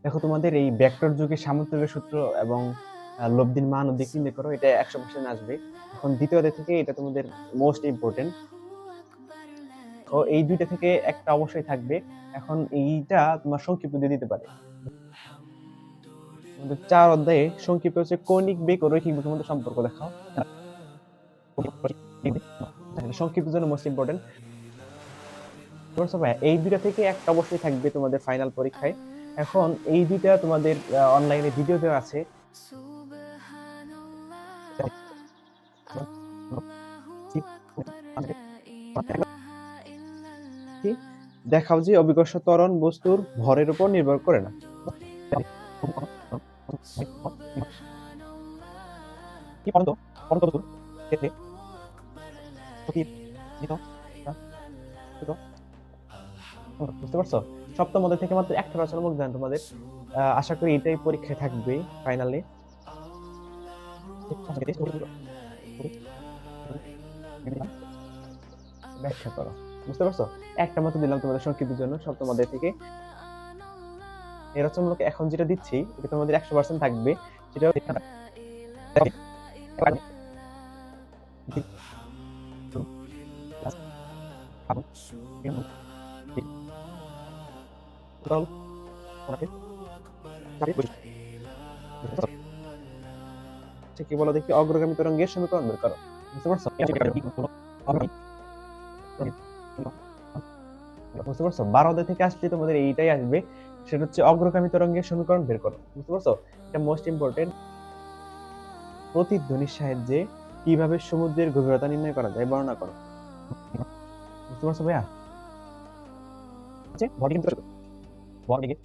দেখো তোমাদের এই ভেক্টর যুগে সামুদ্রিক সূত্র এবং লব্ধির মান ও দিক নির্ণয় করো, এটা 100% আসবে। এখন দ্বিতীয় অধ্যায় থেকে এটা তোমাদের মোস্ট ইম্পর্টেন্ট। ও এই দুইটা থেকে একটা অবশ্যই থাকবে। এখন এইটা তোমার সংক্ষিপ্ত দিয়ে দিতে পারে। তোমাদের 4 অধ্যায়ে সংক্ষিপ্ত হচ্ছে কৌণিক বেগ ও রৈখিক বেগের মধ্যে সম্পর্ক দেখাও। সংক্ষিপ্তের জন্য মোস্ট ইম্পর্টেন্ট। এই দুইটা থেকে একটা অবশ্যই থাকবে তোমাদের ফাইনাল পরীক্ষায়। এখন এই দুইটা তোমাদের অনলাইনে ভিডিও দেওয়া আছে, দেখাও যে অভিকর্ষ ত্বরণ বস্তুর ভরের উপর নির্ভর করে না। কি পড়ন্ত পড়ন্ত বস্তুর ক্ষেত্রে স্থির স্থিত স্থিত, বুঝতে পারছো? সপ্তম অধ্যায় থেকে মাত্র একটা রচনামূলক জ্ঞান তোমাদের। আশা করি এটাই পরীক্ষায় থাকবে ফাইনালে। ব্যাখ্যা করো, বুঝতে পারছো? একটা মাত্র দিলাম তোমাদের সংক্ষিপ্তের জন্য সপ্তম অধ্যায় থেকে। এই রচনামূলক এখন যেটা দিচ্ছি এটা তোমাদের 100% থাকবে। সেটা কি বলো দেখি, অগ্রগামী তরঙ্গের সমীকরণ বের করো, বুঝতে পারছো? বুঝতে পারছো? 12 অধ্যায় থেকে আসলে তোমাদের এইটাই আসবে, সেটা হচ্ছে অগ্রগামী তরঙ্গের সমীকরণ বের করো, বুঝতে পারছো? এটা মোস্ট ইম্পর্টেন্ট। প্রতিধ্বনির সাহায্যে কিভাবে সমুদ্রের গভীরতা নির্ণয় করা যায় বর্ণনা করো, বুঝতে পারছো ভাইয়া? ভর কিন্তু ভর দিকে